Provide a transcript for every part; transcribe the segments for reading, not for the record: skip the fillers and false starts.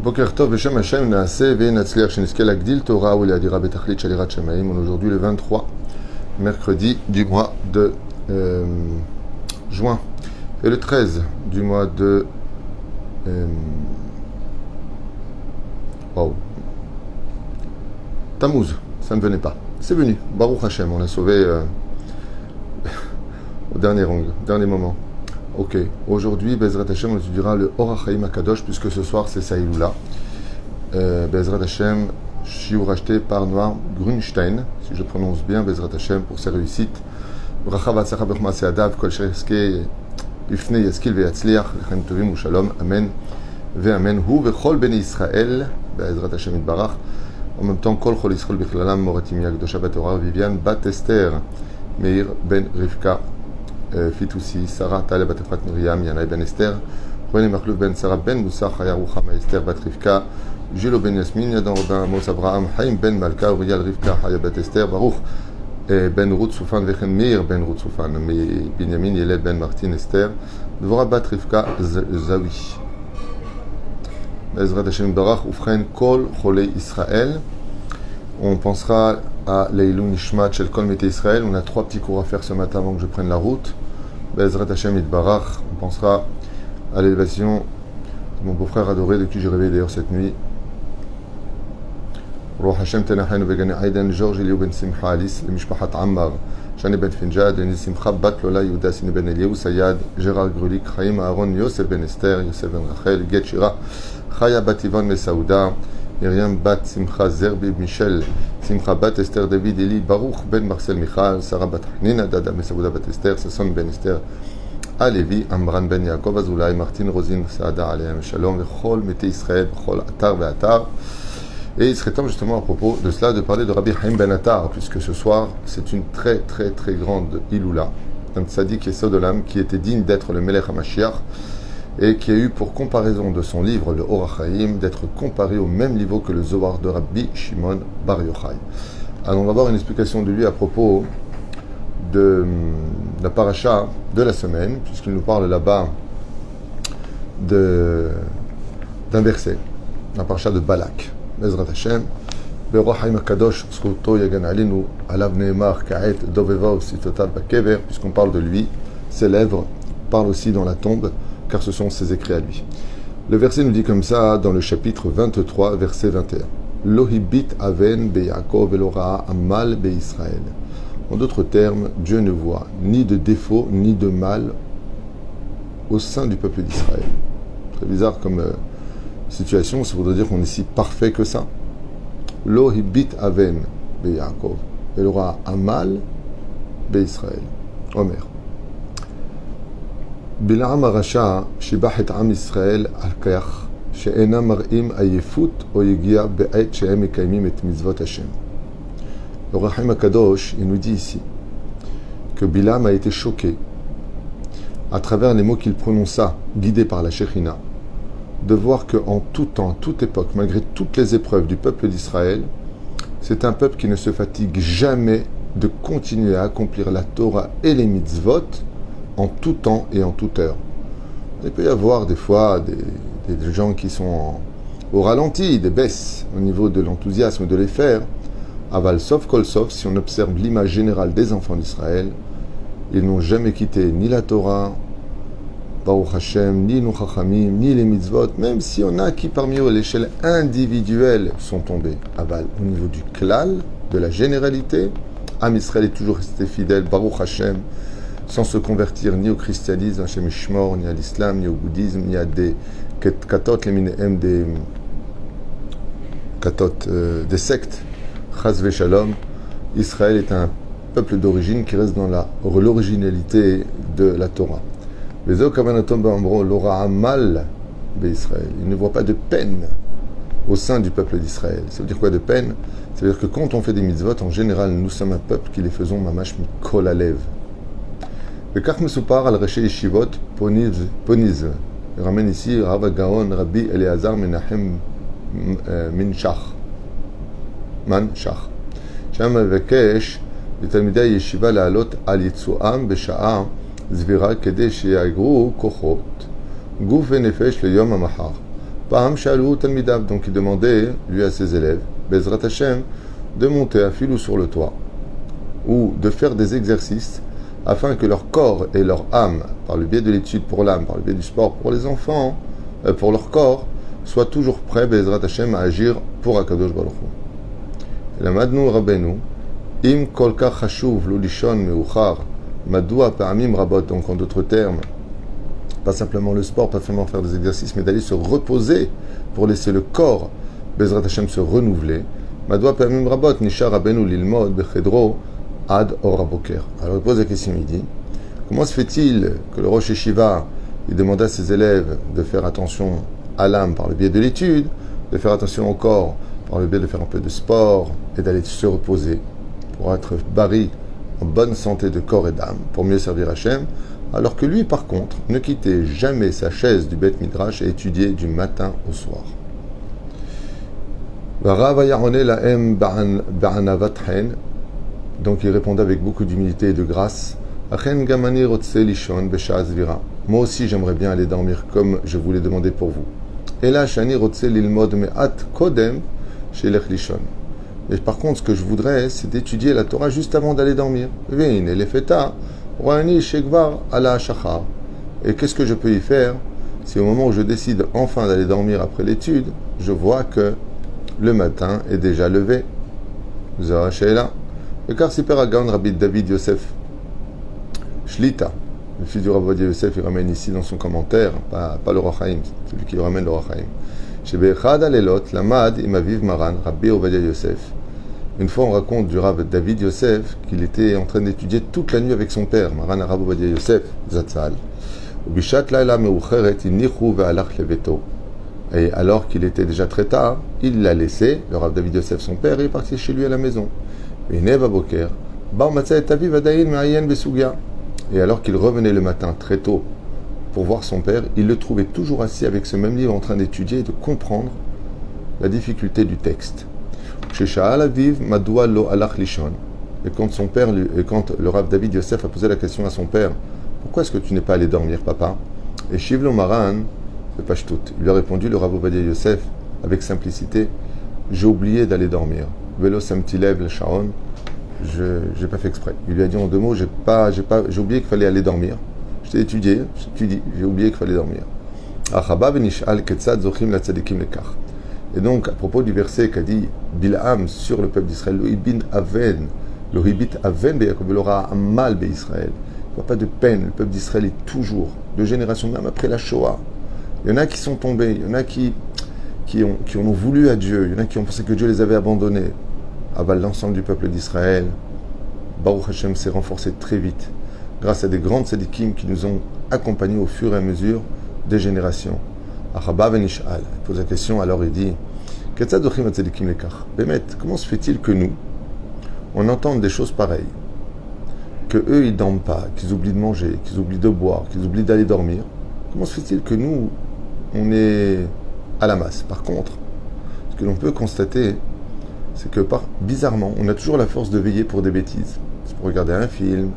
Boker Tov, Beshem Hashem, Naaseh, Ve'natzliach, Sheniskel Agdil, Torah, ou Adira Betachlit, Shalirat Shamaim. On est aujourd'hui le 23, mercredi du mois de juin. Et le 13 du mois de. Tammuz, ça ne venait pas. C'est venu. Baruch Hashem, on l'a sauvé au dernier moment. Ok, aujourd'hui, Bezrat Hashem, on étudiera le Or HaChaim HaKadosh, puisque ce soir c'est Saïloula. Bezrat Hashem, shiur racheté par Noir Grunstein, si je prononce bien, Bezrat Hashem, pour ses réussites. Bracha v'atzacha b'chma se'adav, kol she'eske b'fnei yaskil ve'yatzliach, lechem tovim u'shalom, amen ve'amen. Hu v'chol b'nei Israël, Bezrat Hashem itbarach. En même temps, kol chol Yisrael b'chlalam, moratim yagdosha batorah, Viviane bat Esther, Meir ben Rivka, Fitoussi, Sarah, Taleb, Batefrat, Miriam, Yana ben Esther, René Marlouf ben Sarah ben Moussa, Chaya Rouchama, Esther, Bat Rivka, Gilo ben Yasmin, Yadan Robin, Amos Abraham, Haïm ben Malka, Uriel Rivka, Chaya Bat Esther, Baruch, ben Ruth Soufan, Vechem Meir ben Ruth Soufan, Binyamin, Yeled ben Martin, Esther, Dvora Bat Rivka, Zawi. Bezrat Hashem Barach, Ufren, Kol, Cholei Israël. On pensera à Leilou Nishmat Shel Kol Mete Israël. On a 3 petits cours à faire ce matin avant que je prenne la route. Bezrat Hashem Itbarach. On pensera à l'élévation de mon beau-frère adoré, de qui j'ai rêvé d'ailleurs cette nuit. Roh Hashem Tenahen Vegane Aiden, Georges Eliou Ben Simcha Alice, le Mishpachat Ammar, Shani Ben Finjad, Denis Simcha Bat Lola Yehuda Sine Ben Eliou Sayad, Gérard Grulik, Chaim Aaron, Yosef Ben Esther, Yosef Ben Rachel, Get Shira, Chaya Bat Yvonne Mesaouda, Myriam Bat Simcha Zerbi Michel, Simcha Bat Esther David Eli Baruch Ben Marcel Michal, Sarah Bat Nina Dada Mesaouda Bat Esther, Sasson Ben Esther Alevi, Amran Ben Yaakov Azoulay, Martine Rosine Saada Aleem Shalom, Vechol Mete Israël, Vechol Atar Ve'atar. Et il serait temps justement à propos de cela de parler de Rabbi Haim Ben Attar, puisque ce soir c'est une très très très grande Iloula, un tzaddik Yesod Olam qui était digne d'être le Melech HaMashiach et qui a eu pour comparaison de son livre, le Or HaChaim, d'être comparé au même niveau que le Zohar de Rabbi Shimon Bar Yochai. Alors on va voir une explication de lui à propos de la paracha de la semaine, puisqu'il nous parle là-bas d'un verset, la paracha de Balak. Bezrat Hashem, Be'or HaChaim HaKadosh, Zchuto Yagan Alinu, Alav Ne'emar Ka'et Dovevav Sitotav Bakever, puisqu'on parle de lui, ses lèvres parlent aussi dans la tombe, car ce sont ses écrits à lui. Le verset nous dit comme ça dans le chapitre 23, verset 21. Lohibit aven be'Yaakov ve'lo-ra'a amal be'Israël. En d'autres termes, Dieu ne voit ni de défaut ni de mal au sein du peuple d'Israël. Très bizarre comme situation, ça voudrait dire qu'on est si parfait que ça. Lohibit aven be'Yaakov ve'lo-ra'a amal be'Israël. Omer. בלעם הרשע שיבח את עם ישראל על כך שאינם מראים עייפות או יגיע בעת שהם מקיימים את מצוות השם. L'Or HaChaim HaKadosh, il nous dit ici que Bilam a été choqué à travers les mots qu'il prononça, guidé par la Shekhinah, de voir qu'en tout temps, toute époque, malgré toutes les épreuves du peuple d'Israël, c'est un peuple qui ne se fatigue jamais de continuer à accomplir la Torah et les mitzvot en tout temps et en toute heure. Il peut y avoir des fois des gens qui sont au ralenti, des baisses au niveau de l'enthousiasme de les faire. Aval sauf kol sauf, si on observe l'image générale des enfants d'Israël, ils n'ont jamais quitté ni la Torah, Baruch Hashem, ni nos Chachamim, ni les mitzvot, même si on a qui parmi eux à l'échelle individuelle sont tombés. Aval, au niveau du klal, de la généralité, Am Israël est toujours resté fidèle, Baruch Hashem, sans se convertir ni au christianisme, Hashem Ishmor, ni à l'islam, ni au bouddhisme, ni à des katot, les minéhem, des katot, des sectes. Chas v'shalom. Israël est un peuple d'origine qui reste dans l'originalité de la Torah. Il ne voit pas de peine au sein du peuple d'Israël. Ça veut dire quoi de peine? Ça veut dire que quand on fait des mitzvot, en général, nous sommes un peuple qui les faisons mamash mikol alev. וכך מסופר על ראשי ישיבות פוניז, רמן איסי רב הגאון רבי אליעזר מנחם מנשך, שם מבקש לתלמידי הישיבה לעלות על יצואם בשעה סבירה כדי שיאגרו כוחות גוף ונפש ליום המחר. Paham Shalou Talmidav, donc il demandait, lui à ses élèves, Bezrat Hashem, de monter à filou sur le toit, ou de faire des exercices afin que leur corps et leur âme, par le biais de l'étude pour l'âme, par le biais du sport pour les enfants, pour leur corps, soient toujours prêts, Bezrat Hashem, à agir pour Akadosh Baruch Hu. Et la Madnou Rabbeinu, Im kolkar chashuv l'olishon meuchar, madoua pa'amim rabot, donc en d'autres termes, pas simplement le sport, pas simplement faire des exercices, mais d'aller se reposer pour laisser le corps, Bezrat Hashem, se renouveler. Madoua pa'amim rabot, nishar rabbeinu lilmod bechedro ad or aboker. Alors il pose la question, il dit, comment se fait-il que le Rosh Yeshiva, il demande à ses élèves de faire attention à l'âme par le biais de l'étude, de faire attention au corps par le biais de faire un peu de sport et d'aller se reposer pour être bari en bonne santé de corps et d'âme, pour mieux servir Hachem, alors que lui, par contre, ne quittait jamais sa chaise du Beth Midrash et étudiait du matin au soir. Donc il répondait avec beaucoup d'humilité et de grâce, moi aussi j'aimerais bien aller dormir comme je vous l'ai demandé pour vous. Et là, Shani Rotse Lilmod Me'at Kodem Shelech Lishon. Et par contre, ce que je voudrais, c'est d'étudier la Torah juste avant d'aller dormir. Et qu'est-ce que je peux y faire si au moment où je décide enfin d'aller dormir après l'étude, je vois que le matin est déjà levé. Zara Sheila. Et car si Peragan Rabbi David Yosef Shlita, le fils du Rabbi Yosef, il ramène ici dans son commentaire, pas le Roch Haim, c'est lui qui le ramène le Roch Haim. Chez Bechad Alelot, Lamad Imaviv Maran, Rabbi Ovadia Yosef. Une fois, on raconte du Rav David Yosef qu'il était en train d'étudier toute la nuit avec son père, Maran Rav Ovadia Yosef, Zatzal. Et alors qu'il était déjà très tard, il l'a laissé, le Rav David Yosef, son père, et est parti chez lui à la maison. Et alors qu'il revenait le matin très tôt pour voir son père, il le trouvait toujours assis avec ce même livre en train d'étudier et de comprendre la difficulté du texte. Et quand son père, et quand le Rav David Yosef a posé la question à son père, pourquoi est-ce que tu n'es pas allé dormir, papa? Et Shivlo Maran, c'est pas tout. Il lui a répondu, le Rav Ovadia Yosef, avec simplicité, j'ai oublié d'aller dormir. Velo samtilev le shaon, j'ai pas fait exprès. Il lui a dit en deux mots, j'ai oublié qu'il fallait aller dormir. Je t'ai étudié, j'ai oublié qu'il fallait dormir. Et donc, à propos du verset qu'a dit Bil'am sur le peuple d'Israël, le hibit aven be'Yaakov, il aura un mal be'Israël. Il n'y a pas de peine. Le peuple d'Israël est toujours, de génération, même après la Shoah. Il y en a qui sont tombés, il y en a qui ont voulu à Dieu, il y en a qui ont pensé que Dieu les avait abandonnés. L'ensemble du peuple d'Israël, Baruch Hashem s'est renforcé très vite, grâce à des grandes tzadikim qui nous ont accompagnés au fur et à mesure des générations. Achaba ben Ish'al pose la question, alors il dit comment se fait-il que nous, on entende des choses pareilles, que eux ils dorment pas, qu'ils oublient de manger, qu'ils oublient de boire, qu'ils oublient d'aller dormir? Comment se fait-il que nous, on est à la masse? Par contre, ce que l'on peut constater, c'est que bizarrement, on a toujours la force de veiller pour des bêtises. C'est pour regarder un film,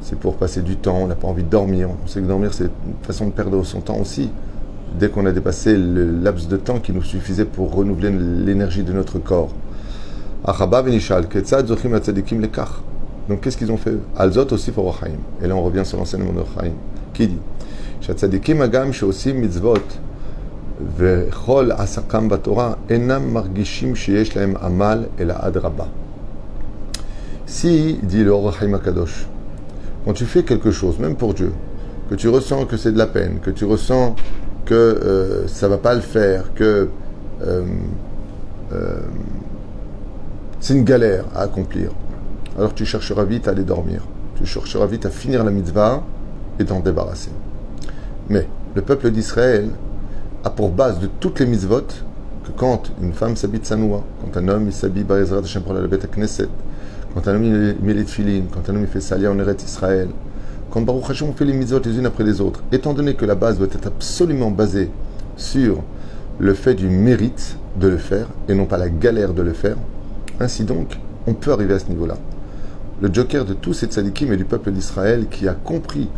c'est pour passer du temps, on n'a pas envie de dormir. On sait que dormir, c'est une façon de perdre son temps aussi. Dès qu'on a dépassé le laps de temps qui nous suffisait pour renouveler l'énergie de notre corps. Donc qu'est-ce qu'ils ont fait? Alzot aussi pour Rochaim. Et là on revient sur l'enseignement de Rochaim. Qui dit Shatzadikim agam sheosim mitzvot vechol asakam batorah enam margishim sheyesh lahem amal ela adraba. Si, dit le Rochaim Akadosh, quand tu fais quelque chose, même pour Dieu, que tu ressens que c'est de la peine, que tu ressens que ça ne va pas le faire, que c'est une galère à accomplir, alors tu chercheras vite à aller dormir. Tu chercheras vite à finir la mitzvah et t'en débarrasser. Mais le peuple d'Israël a pour base de toutes les mitzvot que quand une femme s'habille tsanoua, quand un homme il s'habille Ba'ezrat Hashem pour la bête à Knesset, quand un homme il met les tefilin, quand un homme il fait salia en Eretz Israël, quand Baruch Hashem on fait les mitzvot les unes après les autres, étant donné que la base doit être absolument basée sur le fait du mérite de le faire et non pas la galère de le faire, ainsi donc, on peut arriver à ce niveau-là. Le joker de tous ces tzadikim et du peuple d'Israël qui a compris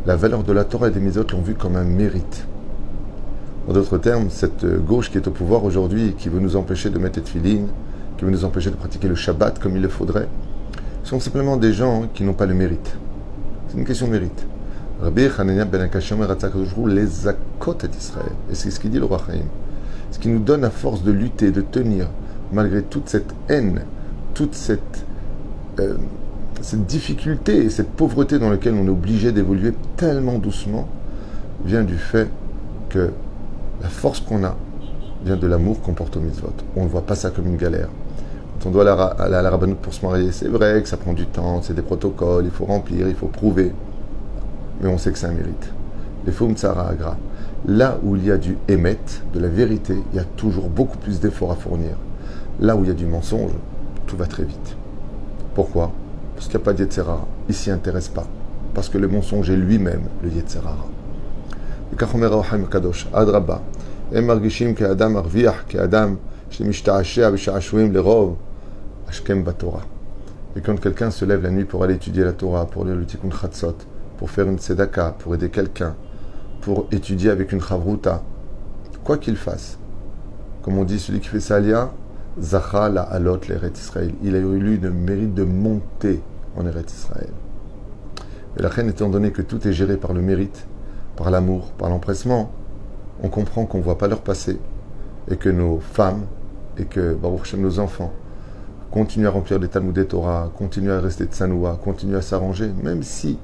la valeur de la Torah et des mitzvot l'ont vu comme un mérite. En d'autres termes, cette gauche qui est au pouvoir aujourd'hui, qui veut nous empêcher de mettre les tefilines, qui veut nous empêcher de pratiquer le Shabbat comme il le faudrait, sont simplement des gens qui n'ont pas le mérite. C'est une question de mérite. Rabbi Hanania ben Akashia les akot et Israël. Et c'est ce qu'il dit le Roi Chaim. Ce qui nous donne la force de lutter, de tenir, malgré toute cette haine, toute cette difficulté et cette pauvreté dans laquelle on est obligé d'évoluer tellement doucement, vient du fait que la force qu'on a vient de l'amour qu'on porte au mitzvot. On ne voit pas ça comme une galère. Quand on doit aller à la rabbanout pour se marier, c'est vrai que ça prend du temps, c'est des protocoles, il faut remplir, il faut prouver. Mais on sait que c'est un mérite. Les Foum Tzara Agra. Là où il y a du émet, de la vérité, il y a toujours beaucoup plus d'efforts à fournir. Là où il y a du mensonge, tout va très vite. Pourquoi? Parce qu'il n'y a pas de Yetzerara. Il ne s'y intéresse pas. Parce que le mensonge est lui-même le Yetzerara. וכך אומר האור החיים הקדוש, אדרבה, הם מרגישים כאדם מרוויח, כאדם שמשתעשע בשעשועים לרוב, השכם בתורה. Et quand quelqu'un se lève la nuit pour aller étudier la Torah, pour lire le Tikkun Chatzot, pour faire une tzedaka, pour aider quelqu'un, pour étudier avec une chavruta, quoi qu'il fasse, comme on dit, celui qui fait Salia, Zacha la alot l'Eretz Israël. Il a eu le mérite de monter en Eretz Israël. Et la reine, étant donné que tout est géré par le mérite, par l'amour, par l'empressement, on comprend qu'on ne voit pas leur passé et que nos femmes et que Baruch Hashem, nos enfants continuent à remplir les Talmudei Torah, continuent à rester tsanoua, continuent à s'arranger, même si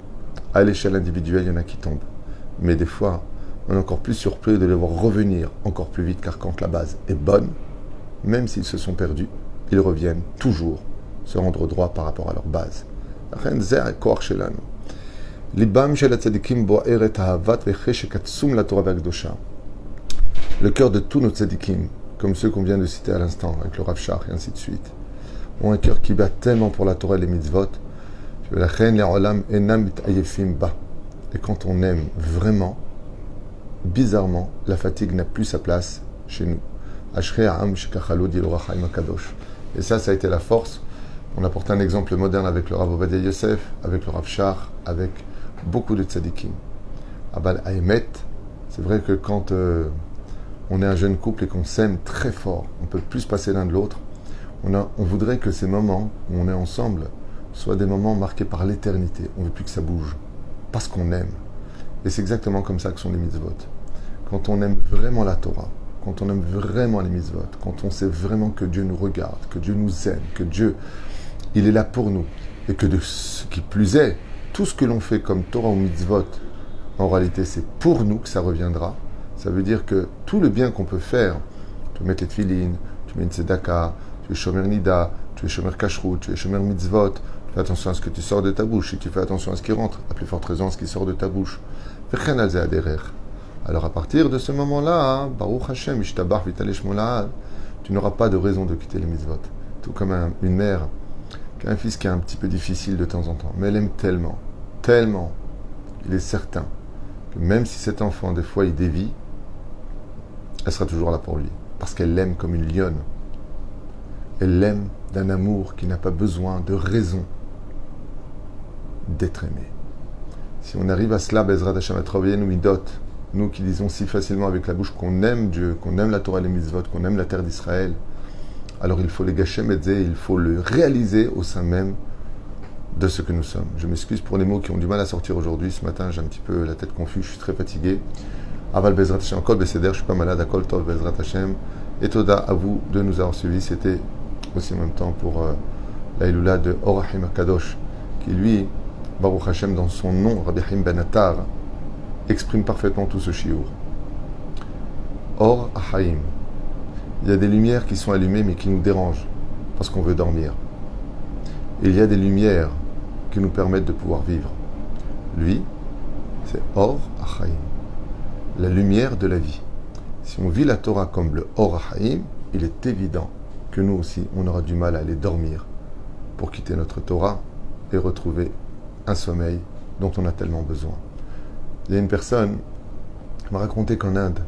à l'échelle individuelle, il y en a qui tombent. Mais des fois, on est encore plus surpris de les voir revenir encore plus vite, car quand la base est bonne, même s'ils se sont perdus, ils reviennent toujours se rendre droit par rapport à leur base. Le cœur de tous nos tzadikim, comme ceux qu'on vient de citer à l'instant, avec le Rav Shach et ainsi de suite, ont un cœur qui bat tellement pour la Torah et les mitzvot, et quand on aime vraiment, bizarrement, la fatigue n'a plus sa place chez nous. Et ça a été la force. On apporte un exemple moderne avec le Rav Ovadia Yosef, avec le Rav Shach, avec beaucoup de tzadikim. Abal Haemet, c'est vrai que quand on est un jeune couple et qu'on s'aime très fort, on peut plus passer l'un de l'autre, on voudrait que ces moments où on est ensemble soient des moments marqués par l'éternité. On ne veut plus que ça bouge, parce qu'on aime. Et c'est exactement comme ça que sont les mitzvot. Quand on aime vraiment la Torah, quand on aime vraiment les mitzvot, quand on sait vraiment que Dieu nous regarde, que Dieu nous aime, que Dieu, il est là pour nous, et que de ce qui plus est, tout ce que l'on fait comme Torah ou mitzvot, en réalité, c'est pour nous que ça reviendra. Ça veut dire que tout le bien qu'on peut faire, tu mets tes tefilines, tu mets une tzedaka, tu es shomer nida, tu es shomer kashrut, tu es shomer mitzvot, tu fais attention à ce que tu sors de ta bouche, et tu fais attention à ce qui rentre, à plus forte raison à ce qui sort de ta bouche. Alors à partir de ce moment-là, Baruch Hashem, Ishtabach Vitalesh Mola'ad, tu n'auras pas de raison de quitter les mitzvot. Tout comme une mère qui a un fils qui est un petit peu difficile de temps en temps, mais elle aime tellement, tellement, il est certain que même si cet enfant, des fois, il dévie, elle sera toujours là pour lui, parce qu'elle l'aime comme une lionne. Elle l'aime d'un amour qui n'a pas besoin de raison d'être aimé. Si on arrive à cela, Bezrat Hashem Atrovienu Midot, nous qui disons si facilement avec la bouche qu'on aime Dieu, qu'on aime la Torah et les mitzvot, qu'on aime la terre d'Israël, alors il faut les gâcher, il faut le réaliser au sein même de ce que nous sommes. Je m'excuse pour les mots qui ont du mal à sortir aujourd'hui. Ce matin, j'ai un petit peu la tête confuse, je suis très fatigué. Aval Bezrat Hashem, Kol Beseder, je ne suis pas malade, Kol Tov Bezrat Hashem. Et Toda à vous de nous avoir suivis. C'était aussi en même temps pour la Iloula de Or HaChaim HaKadosh, qui lui, Baruch Hashem, dans son nom, Rabbi Haim Ben Attar, exprime parfaitement tout ce shiur. Or HaChaim. Il y a des lumières qui sont allumées mais qui nous dérangent parce qu'on veut dormir. Et il y a des lumières qui nous permettent de pouvoir vivre. Lui, c'est Or HaChaim, la lumière de la vie. Si on vit la Torah comme le Or HaChaim, il est évident que nous aussi, on aura du mal à aller dormir pour quitter notre Torah et retrouver un sommeil dont on a tellement besoin. Il y a une personne qui m'a raconté qu'en Inde,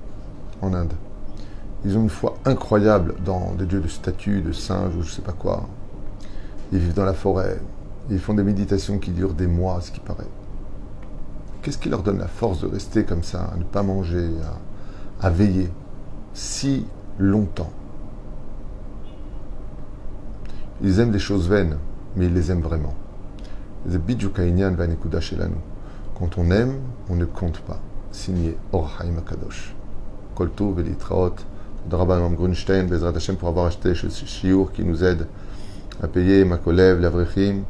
ils ont une foi incroyable dans des dieux de statues, de singes ou je sais pas quoi. Ils vivent dans la forêt, ils font des méditations qui durent des mois, à ce qui paraît. Qu'est-ce qui leur donne la force de rester comme ça, à ne pas manger, à veiller si longtemps. Ils aiment des choses vaines, mais ils les aiment vraiment. Quand on aime, on ne compte pas. Signé Or Haim Akadosh. Kol Tov et Litraot. Rabban Mam Grunstein, Bezrat Hashem, pour avoir acheté ce shiur qui nous aide à payer Makolev, l'Avrechim.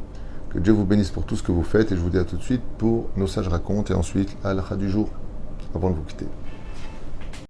Que Dieu vous bénisse pour tout ce que vous faites. Et je vous dis à tout de suite pour nos sages racontes et ensuite la halakha du jour, avant de vous quitter.